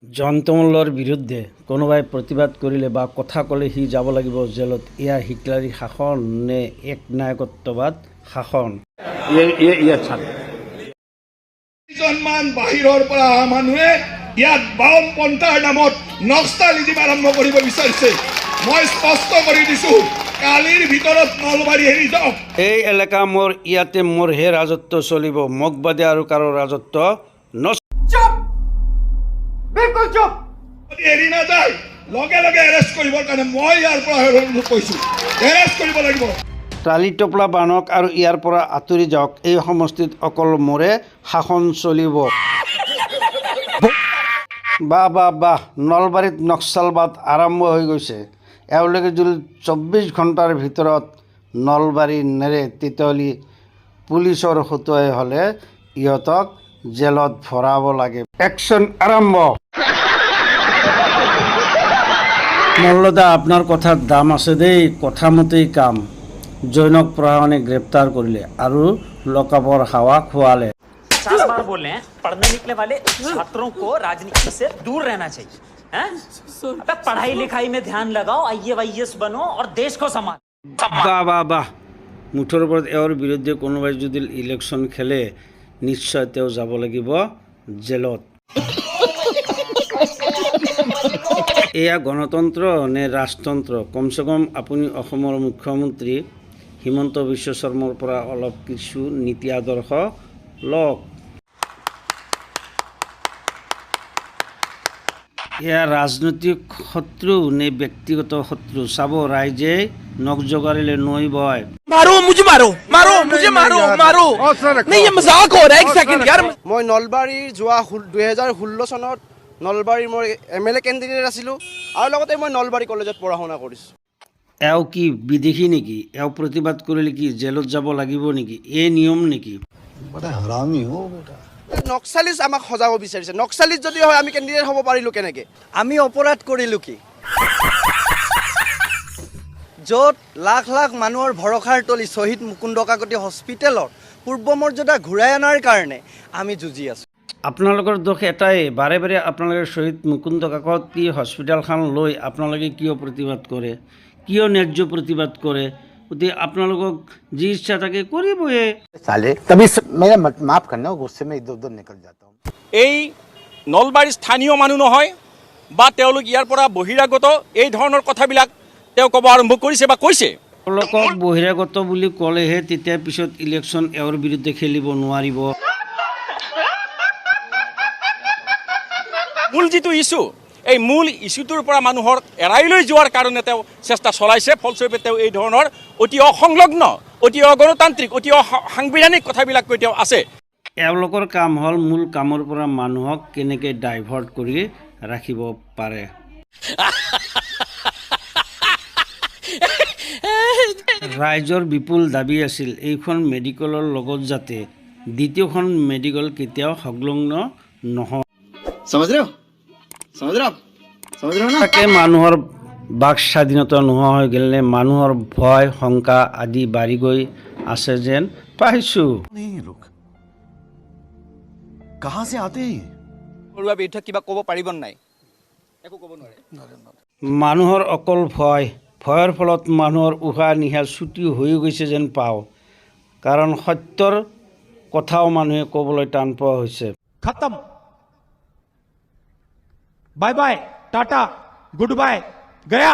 জয়ন্তমল্লৰ বিৰুদ্ধে কোনোবাই প্ৰতিবাদ কৰিলে বা কথা ক'লে সি যাব লাগিব জেলত। এয়া হিটলাৰী শাসন নে একনায়কত্ববাদ শাসন? কেইজনমান বাহিৰৰ পৰা অহা মানুহে ইয়াত বামপন্থাৰ নামত নক্সালিজিম আৰম্ভ কৰিব বিচাৰিছে। মই স্পষ্ট কৰি দিছো, কালিৰ ভিতৰত নলবাৰী এৰি যাওক। এই এলেকা মোৰ, ইয়াতে মোৰহে ৰাজত্ব চলিব। মোক বাদে আৰু কাৰো ৰাজত্ব বিলকুল চুপ। যদি এৰি নাযায় লগে লগে এৰেষ্ট কৰিবৰ কাৰণে মই ইয়াৰ পৰা কৈছো, এৰেষ্ট কৰিব লাগিব। টালি টোপলা বানক আৰু ইয়াৰ পৰা আঁতৰি যাওক। এই সমষ্টিত অকল মোৰে শাসন চলিব। বাহ নলবাৰীত নক্সালবাদ আৰম্ভ হৈ গৈছে। এওঁলোকে যদি 24 ঘণ্টাৰ ভিতৰত নলবাৰী নেৰে তেতিয়াহ'লে পুলিচৰ হতুৱাই হ'লে ইহঁতক জেলত ভৰাব লাগে। একশ্যন আৰম্ভ। মল্লদা, আপোনাৰ কথাত দাম আছে দেই। কথামতেই কাম। জৈনক প্ৰশাসনে গ্ৰেপ্তাৰ কৰিলে আৰু লকআপৰ হাৱা খোৱালে। 50 बार बोल रहे हैं, पढ़ने निकले वाले छात्रों को राजनीति से दूर रहना चाहिए। हैं? अबे पढ़ाई लिखाई में ध्यान लगाओ, IAS बनो और देश को संभालो। বাহ মুঠৰ ওপৰত এওঁৰ বিৰুদ্ধে কোনোবাই যদি ইলেকশ্যন খেলে নিশ্চয় তেওঁ যাব লাগিব জেলত। এয়া গণতন্ত্ৰ নে ৰাজতন্ত্ৰ? কমচে কম আপুনি অসমৰ মুখ্যমন্ত্ৰী হিমন্ত বিশ্ব শৰ্মাৰ পৰা অলপ কিছু নীতি আদৰ্শ লওক। এয়া ৰাজনৈতিক শত্ৰু নে ব্যক্তিগত শত্ৰু? চাব, ৰাইজে নখ জোকাৰিলে নৈ বয়। मारो मुझे नहीं, ये मजाक हो रहा है। एक सेकंड यार। মই নলবাৰীৰ যোৱা 2016 চনত নলবাৰীৰ মই MLA কেণ্ডিডেট আছিলোঁ আৰু লগতে মই নলবাৰী কলেজত পঢ়া শুনা কৰিছোঁ। এওঁ কি বিদেশী নেকি? এওঁ প্ৰতিবাদ কৰিলে কি জেলত যাব লাগিব নেকি? এই নিয়ম নেকি? নক্সালিজ আমাক সজাব বিচাৰিছে। নক্সালিজ যদি হয় আমি কেণ্ডিডেট হ'ব পাৰিলোঁ কেনেকৈ? আমি অপৰাধ কৰিলোঁ কি? য'ত লাখ লাখ মানুহৰ ভৰসাৰ তলি শ্বহীদ মুকুন্দ কাকতি হস্পিটেলৰ পূৰ্ব মৰ্যাদা ঘূৰাই অনাৰ কাৰণে আমি যুঁজি আছোঁ। আপোনালোকৰ দোষ এটাই, বাৰে বাৰে আপোনালোকে শ্বহীদ মুকুন্দ কাকতি হস্পিটেলখন লৈ আপোনালোকে কিয় প্ৰতিবাদ কৰে? কিয় ন্যায্য প্ৰতিবাদ কৰে? গতিকে আপোনালোকক যি ইচ্ছা তাকে কৰিবয়ে। এই নলবাৰীৰ স্থানীয় মানুহ নহয় বা তেওঁলোক ইয়াৰ পৰা বহিৰাগত, এই ধৰণৰ কথাবিলাক তেওঁ ক'ব আৰম্ভ কৰিছে বা কৈছে। তেওঁলোকক বহিৰাগত বুলি ক'লেহে তেতিয়া পিছত ইলেকশ্যন এওঁৰ বিৰুদ্ধে খেলিব নোৱাৰিব। মূল যিটো ইছ্যু, এই মূল ইছ্যুটোৰ পৰা মানুহৰ এৰাই লৈ যোৱাৰ কাৰণে তেওঁ চেষ্টা চলাইছে। ফলস্বৰূপে তেওঁ এই ধৰণৰ অতি অসংলগ্ন, অতি অগণতান্ত্ৰিক, অতি অসাংবিধানিক কথাবিলাক কৈ তেওঁ আছে। এওঁলোকৰ কাম হ'ল মূল কামৰ পৰা মানুহক কেনেকৈ ডাইভাৰ্ট কৰি ৰাখিব পাৰে। ৰাইজৰ বিপুল দাবী আছিল এইখন মেডিকেলৰ লগত যাতে দ্বিতীয়খন মেডিকেল কেতিয়াও সংলগ্ন নহয়। তাকে মানুহৰ বাক স্বাধীনতা নোহোৱা হৈ গ'লে মানুহৰ ভয় শংকা আদি বাঢ়ি গৈ আছে যেন পাইছোঁ। ঘৰুৱা বিৰুদ্ধে কিবা ক'ব পাৰিব নাই? একো ক'ব নোৱাৰে। মানুহৰ অকল ভয়ৰ ফলত মানুহৰ উশাহ নিশাহ ছুটি হৈ গৈছে যেন পাওঁ। কাৰণ সত্যৰ কথাও মানুহে ক'বলৈ টান পোৱা হৈছে। खत्म। Bye bye, tata, good bye, गया।